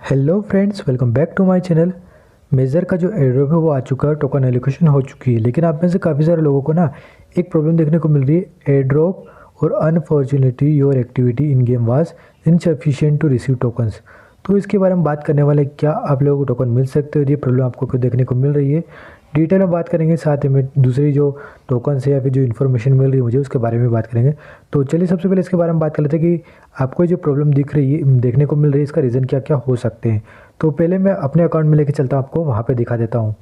Hello friends, welcome back to my channel. Major का जो airdrop है वो आ चुका है, टोकन एलोकेशन हो चुकी है। लेकिन आप में से काफ़ी सारे लोगों को ना एक प्रॉब्लम देखने को मिल रही है एयरड्रॉप और unfortunately your activity in game was insufficient to receive tokens. तो इसके बारे में बात करने वाले, क्या आप लोगों को टोकन मिल सकते हो? ये प्रॉब्लम आपको क्यों देखने को मिल रही है, डिटेल में बात करेंगे। साथ ही में दूसरी जो टोकन है या फिर जो इन्फॉर्मेशन मिल रही है मुझे, उसके बारे में बात करेंगे। तो चलिए सबसे पहले इसके बारे में बात कर लेते हैं कि आपको जो प्रॉब्लम दिख रही है, देखने को मिल रही है, इसका रीज़न क्या क्या हो सकते हैं। तो पहले मैं अपने अकाउंट में लेके चलता हूँ, आपको वहाँ पे दिखा देता हूँ।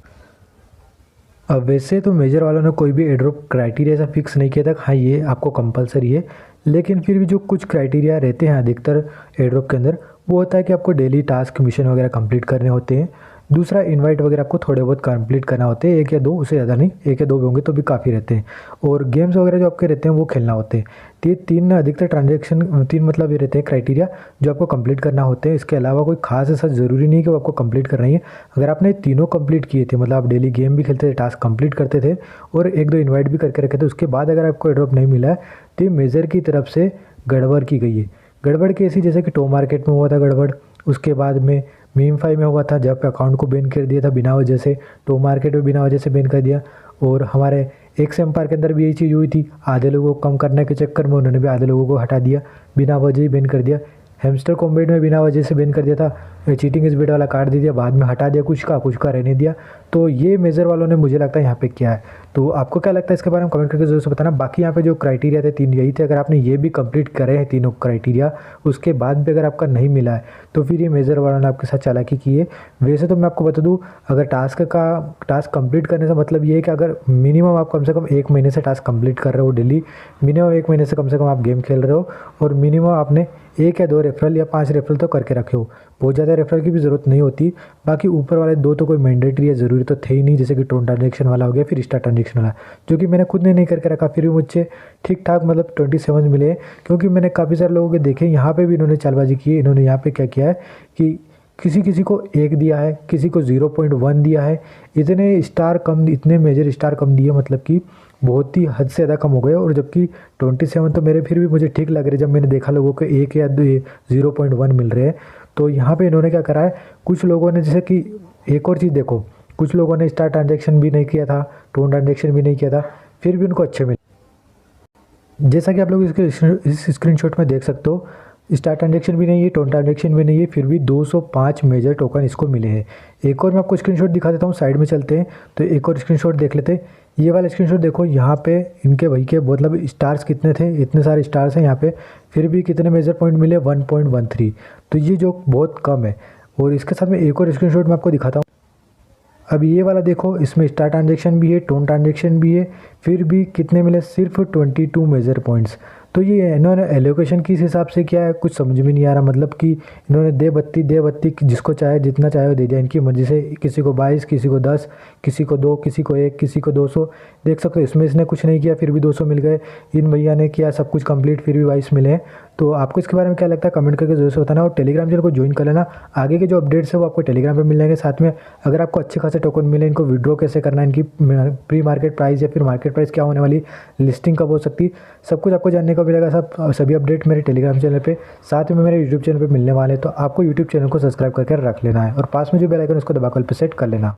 अब वैसे तो मेजर वालों ने कोई भी एयरड्रॉप क्राइटेरिया ऐसा फिक्स नहीं किया था, हाँ ये आपको कंपलसरी है। लेकिन फिर भी जो कुछ क्राइटेरिया रहते हैं अधिकतर एयरड्रॉप के अंदर, वो होता है कि आपको डेली टास्क मिशन वगैरह कंप्लीट करने होते हैं। दूसरा, इनवाइट वगैरह आपको थोड़े बहुत कंप्लीट करना होते हैं, एक या दो, उससे ज़्यादा नहीं, एक या दो भी होंगे तो भी काफ़ी रहते हैं। और गेम्स वगैरह जो आपके रहते हैं वो खेलना होते हैं। तो ये तीन अधिकतर ट्रांजेक्शन, तीन मतलब ये रहते हैं क्राइटेरिया जो आपको कंप्लीट करना होते हैं। इसके अलावा कोई खास ऐसा ज़रूरी नहीं है कि वो आपको कंप्लीट करना ही है। अगर आपने तीनों कंप्लीट किए थे, मतलब आप डेली गेम भी खेलते थे, टास्क कंप्लीट करते थे और एक दो इन्वाइट भी करके रखे थे, उसके बाद अगर आपको एयरड्रॉप नहीं मिला है तो ये मेजर की तरफ से गड़बड़ की गई है। गड़बड़ कैसी, जैसे कि टो मार्केट में हुआ था गड़बड़, उसके बाद में मीम5 में हुआ था जब अकाउंट को बैन कर दिया था बिना वजह से, टो मार्केट में बिना वजह से बैन कर दिया। और हमारे एक्स एम्पायर के अंदर भी यही चीज़ हुई थी, आधे लोगों को कम करने के चक्कर में उन्होंने भी आधे लोगों को हटा दिया, बिना वजह ही बैन कर दिया। हैमस्टर कॉम्बैट में बिना वजह से बैन कर दिया था, चीटिंग इस बेट वाला काट दिया, बाद में हटा दिया, कुछ का रहने दिया। तो ये मेजर वालों ने मुझे लगता है यहाँ पे किया है। तो आपको क्या लगता है इसके बारे में कमेंट करके जरूर से बताना। बाकी यहाँ पे जो क्राइटेरिया थे तीन यही थे, अगर आपने ये भी कंप्लीट करे हैं तीनों क्राइटेरिया, उसके बाद भी अगर आपका नहीं मिला है तो फिर ये मेजर वालों ने आपके साथ चालाकी की है। वैसे तो मैं आपको बता दूँ, अगर टास्क कंप्लीट करने से मतलब ये है कि अगर मिनिमम आप कम से कम 1 महीने से टास्क कंप्लीट कर रहे हो डेली, मिनिमम 1 महीने से कम आप गेम खेल रहे हो, और मिनिमम आपने 1 या 2 रेफरल या 5 रेफरल तो करके रखे हो, बहुत ज़्यादा रेफरल की भी ज़रूरत नहीं होती। बाकी ऊपर वाले 2 तो कोई मैंडेटरी या ज़रूरी तो थे ही नहीं, जैसे कि टोन ट्रांजेक्शन वाला हो गया, फिर स्टार ट्रांजेक्शन वाला, जो कि मैंने खुद ने नहीं करके रखा, फिर भी मुझे ठीक ठाक मतलब 27 मिले। क्योंकि मैंने काफ़ी सारे लोगों के देखे, यहाँ पे भी इन्होंने चालबाजी की है। इन्होंने यहाँ पे क्या किया है कि किसी को 1 दिया है, किसी को 0.1 दिया है, इतने मेजर स्टार कम दिए, मतलब कि बहुत ही हद से ज़्यादा कम हो गए। और जबकि 27 तो मेरे फिर भी मुझे ठीक लग रहे, जब मैंने देखा लोगों को 1 या 0.1 मिल रहे हैं। तो यहाँ पे इन्होंने क्या करा है, कुछ लोगों ने, जैसे कि एक और चीज़ देखो, कुछ लोगों ने स्टार ट्रांजेक्शन भी नहीं किया था, टोन ट्रांजेक्शन भी नहीं किया था, फिर भी उनको अच्छे मिले। जैसा कि आप लोग इस स्क्रीनशॉट में देख सकते हो, स्टार ट्रांजेक्शन भी नहीं है, टोन ट्रांजेक्शन भी नहीं है, फिर भी 205 मेजर टोकन इसको मिले हैं। एक और मैं आपको स्क्रीनशॉट दिखा देता हूँ, साइड में चलते हैं तो एक और स्क्रीनशॉट देख लेते हैं। ये वाला स्क्रीनशॉट देखो, यहाँ पे इनके भाई के मतलब स्टार्स कितने थे, इतने सारे स्टार्स हैं यहाँ पे, फिर भी कितने मेजर पॉइंट मिले, 1.13। तो ये जो बहुत कम है। और इसके साथ में एक और स्क्रीनशॉट मैं आपको दिखाता हूँ। अब ये वाला देखो, इसमें स्टार ट्रांजेक्शन भी है, टोन ट्रांजेक्शन भी है, फिर भी कितने मिले, सिर्फ 22 मेजर पॉइंट्स। तो ये इन्होंने एलोकेशन किस हिसाब से किया है कुछ समझ में नहीं आ रहा। मतलब कि इन्होंने दे बत्ती जिसको चाहे जितना चाहे वो दे दिया, इनकी मर्जी से, किसी को 22, किसी को 10, किसी को 2, किसी को 1, किसी को 200। देख सकते हो इसमें इसने कुछ नहीं किया, फिर भी 200 मिल गए। इन भैया ने किया सब कुछ कंप्लीट, फिर भी 22 मिले हैं। तो आपको इसके बारे में क्या लगता है कमेंट करके जरूर से बताना। और टेलीग्राम चैनल को ज्वाइन कर लेना, आगे के जो अपडेट्स है वो आपको टेलीग्राम पे मिल जाएंगे। साथ में अगर आपको अच्छे खासे टोकन मिले, इनको विड्रॉ कैसे करना है, इनकी प्री मार्केट प्राइस या फिर मार्केट प्राइस क्या होने वाली, लिस्टिंग कब हो सकती, सब कुछ आपको जानने को मिलेगा। सभी अपडेट मेरे टेलीग्राम चैनल पे, साथ में मेरे यूट्यूब चैनल पे मिलने वाले हैं। तो आपको यूट्यूब चैनल को सब्सक्राइब करके रख लेना है और पास में जो बेल आइकन उसको दबाकर पे सेट कर लेना।